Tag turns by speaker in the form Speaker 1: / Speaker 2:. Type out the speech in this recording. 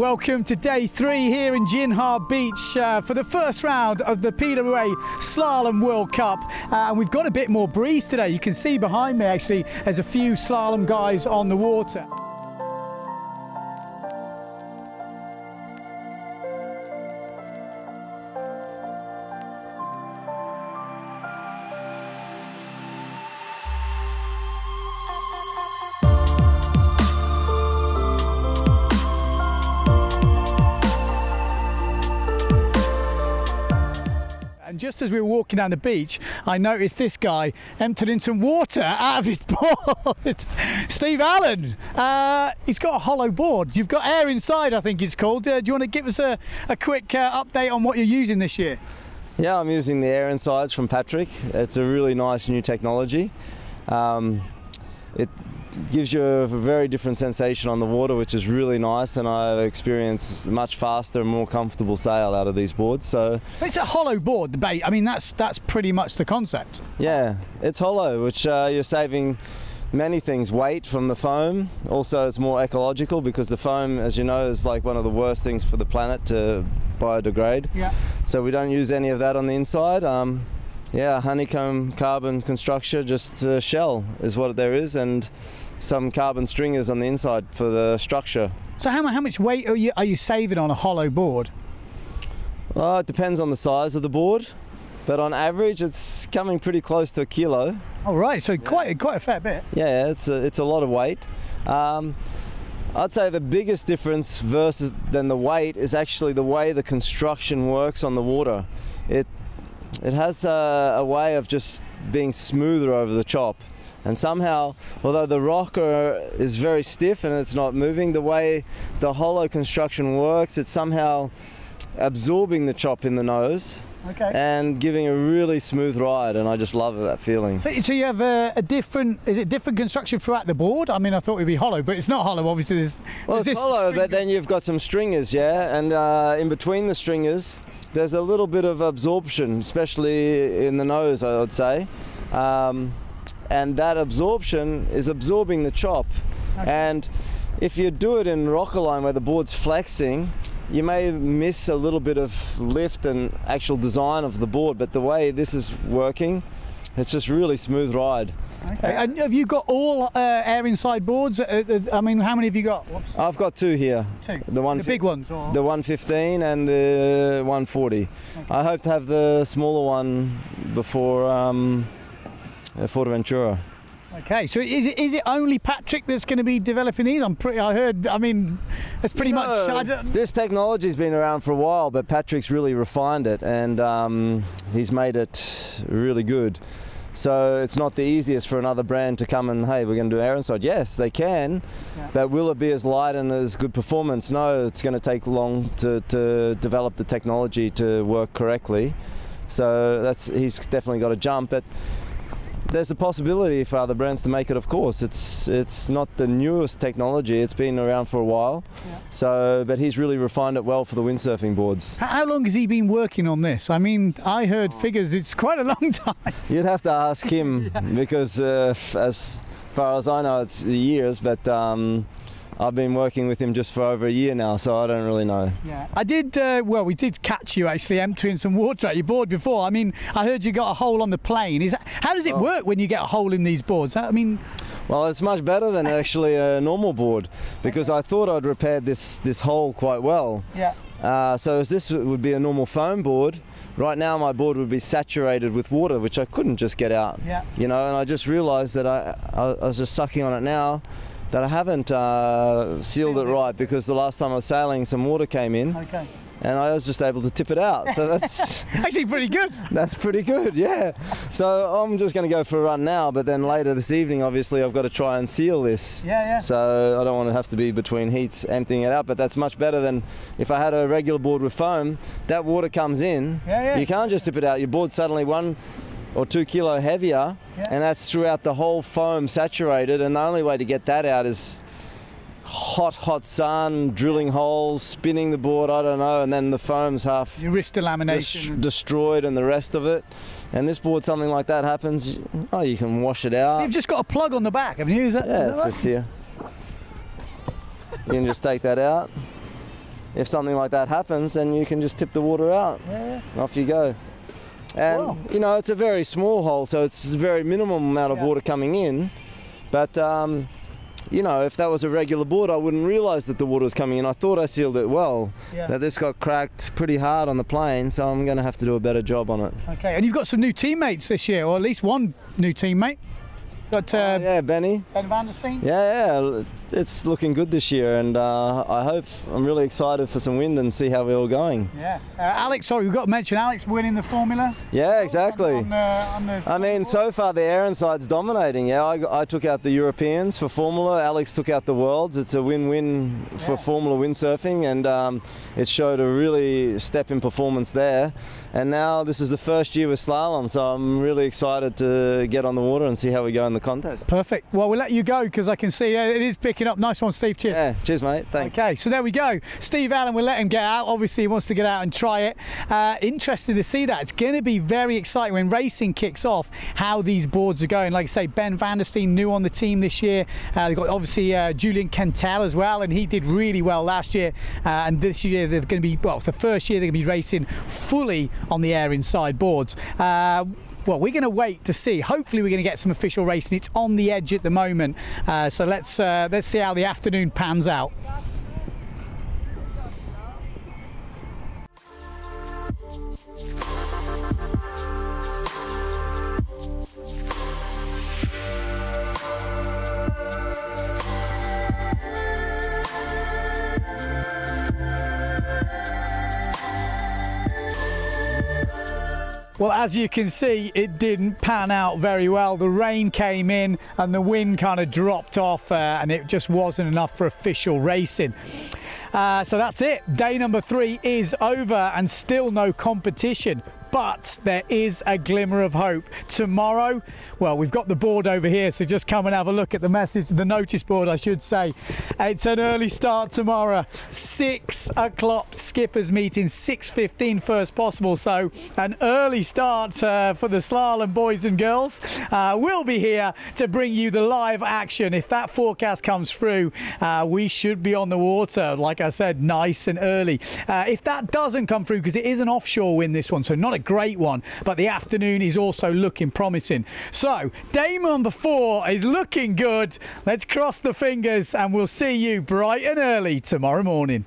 Speaker 1: Welcome to day 3 here in Jinhar Beach for the first round of the PWA Slalom World Cup. And we've got a bit more breeze today. You can see behind me actually there's a few slalom guys on the water. And just as we were walking down the beach, I noticed this guy emptying some water out of his board. Steve Allen, he's got a hollow board. You've got AirInside, I think it's called. Do you want to give us a quick update on what you're using this year?
Speaker 2: Yeah, I'm using the AirInsides from Patrick. It's a really nice new technology. It gives you a very different sensation on the water, which is really nice, and I've experienced much faster and more comfortable sail out of these boards. So
Speaker 1: it's a hollow board, the bait. I mean, that's pretty much the concept.
Speaker 2: Yeah, it's hollow, which you're saving many things. Weight from the foam. Also, it's more ecological because the foam, as you know, is like one of the worst things for the planet to biodegrade. Yeah. So we don't use any of that on the inside. Yeah, honeycomb carbon construction, just a shell is what there is, and some carbon stringers on the inside for the structure. So
Speaker 1: how much weight are you saving on a hollow board?
Speaker 2: Well, it depends on the size of the board, but on average it's coming pretty close to 1 kilo.
Speaker 1: Oh right, so quite a fair bit.
Speaker 2: Yeah, it's a lot of weight. I'd say the biggest difference than the weight is actually the way the construction works on the water. It has a way of just being smoother over the chop, and somehow, although the rocker is very stiff and it's not moving, the way the hollow construction works, it's somehow absorbing the chop in the nose. Okay. And giving a really smooth ride, and I just love that feeling. So
Speaker 1: you have a different construction throughout the board? I mean, I thought it'd be hollow, but it's not hollow, obviously. It's
Speaker 2: hollow, but then you've got some stringers, yeah, and in between the stringers there's a little bit of absorption, especially in the nose, I would say. And that absorption is absorbing the chop. Okay. And if you do it in rocker line where the board's flexing, you may miss a little bit of lift and actual design of the board, but the way this is working, it's just really smooth ride.
Speaker 1: Okay. And have you got all AirInside boards? I mean, how many have you got?
Speaker 2: I've got 2 here. 2?
Speaker 1: The big ones? Or?
Speaker 2: The 115 and the 140. Okay. I hope to have the smaller one before Fuerteventura.
Speaker 1: Okay, so is it only Patrick that's going to be developing these? I mean, it's pretty much...
Speaker 2: This technology's been around for a while, but Patrick's really refined it, and he's made it really good. So it's not the easiest for another brand to come and, hey, we're going to do AirInside. Yes, they can, yeah. But will it be as light and as good performance? No, it's going to take long to develop the technology to work correctly. So he's definitely got a jump. But there's a possibility for other brands to make it, of course. It's not the newest technology, it's been around for a while. Yeah. So, but he's really refined it well for the windsurfing boards. How
Speaker 1: long has he been working on this? I mean, I heard figures, it's quite a long time.
Speaker 2: You'd have to ask him, yeah. Because as far as I know, it's years, but I've been working with him just for over a year now, so I don't really know. Yeah,
Speaker 1: I did, well, we did catch you actually emptying some water at your board before. I mean, I heard you got a hole on the plane. How does it work when you get a hole in these boards? I mean...
Speaker 2: Well, it's much better than actually a normal board, because I thought I'd repaired this hole quite well. Yeah. So as this would be a normal foam board, right now my board would be saturated with water, which I couldn't just get out. Yeah. You know, and I just realised that I was just sucking on it now, that I haven't sealed it right, because the last time I was sailing some water came in. Okay. And I was just able to tip it out, so that's...
Speaker 1: Actually pretty good.
Speaker 2: That's pretty good, yeah. So I'm just going to go for a run now, but then later this evening, obviously, I've got to try and seal this. Yeah, yeah. So I don't want to have to be between heats emptying it out, but that's much better than if I had a regular board with foam. That water comes in, yeah. You can't just tip it out. Your board's suddenly 1 or 2 kilo heavier, yeah. And that's throughout the whole foam saturated, and the only way to get that out is hot sun, drilling holes, spinning the board, I don't know, and then the foam's half
Speaker 1: your wrist delamination
Speaker 2: destroyed and the rest of it. And this board, something like that happens, oh, you can wash it out.
Speaker 1: So you've just got a plug on the back, haven't you?
Speaker 2: Yeah, it's just here. You can just take that out. if something like that happens, then you can just tip the water out.
Speaker 1: Yeah.
Speaker 2: Off you go. And
Speaker 1: Wow.
Speaker 2: you know, it's a very small hole, so it's a very minimum amount of water coming in. But you know, if that was a regular board, I wouldn't realise that the water was coming in. I thought I sealed it well.
Speaker 1: Yeah.
Speaker 2: Now this got cracked pretty hard on the plane, so I'm going to have to do a better job on it.
Speaker 1: Okay, and you've got some new teammates this year, or at least one new teammate. Got
Speaker 2: Yeah, Benny.
Speaker 1: Ben van der Steen.
Speaker 2: Yeah, it's looking good this year, and I'm really excited for some wind and see how we're all going.
Speaker 1: Yeah. Alex, sorry, we've got to mention Alex winning the Formula.
Speaker 2: Yeah, exactly.
Speaker 1: On the
Speaker 2: I mean, so far the AirInside's dominating. Yeah, I took out the Europeans for Formula. Alex took out the Worlds. It's a win-win for Formula windsurfing, and it showed a really step in performance there. And now this is the first year with slalom, so I'm really excited to get on the water and see how we go in the contest.
Speaker 1: Perfect. Well, we'll let you go because I can see it is picking up. Nice one, Steve. Cheers.
Speaker 2: Yeah, cheers, mate. Thanks.
Speaker 1: Okay, so there we go. Steve Allen, we'll let him get out. Obviously, he wants to get out and try it. Interested to see that. It's going to be very exciting when racing kicks off, how these boards are going. Like I say, Ben van der Steen, new on the team this year. They've got obviously Julian Kentel as well, and he did really well last year. And this year, they're going to be, well, it's the first year they're going to be racing fully on the AirInside boards. Well, we're going to wait to see. Hopefully, we're going to get some official racing. It's on the edge at the moment, so let's see how the afternoon pans out. Well, as you can see, it didn't pan out very well. The rain came in and the wind kind of dropped off, and it just wasn't enough for official racing. So that's it. Day number 3 is over and still no competition. But there is a glimmer of hope. Tomorrow, well, we've got the board over here, so just come and have a look at the message, the notice board, I should say. It's an early start tomorrow. 6 o'clock skippers meeting, 6:15 first possible. So an early start for the slalom boys and girls. We'll be here to bring you the live action. If that forecast comes through, we should be on the water, like I said, nice and early. If that doesn't come through, because it is an offshore wind, this one, so not a great one, but the afternoon is also looking promising. So day number 4 is looking good. Let's cross the fingers and we'll see you bright and early tomorrow morning.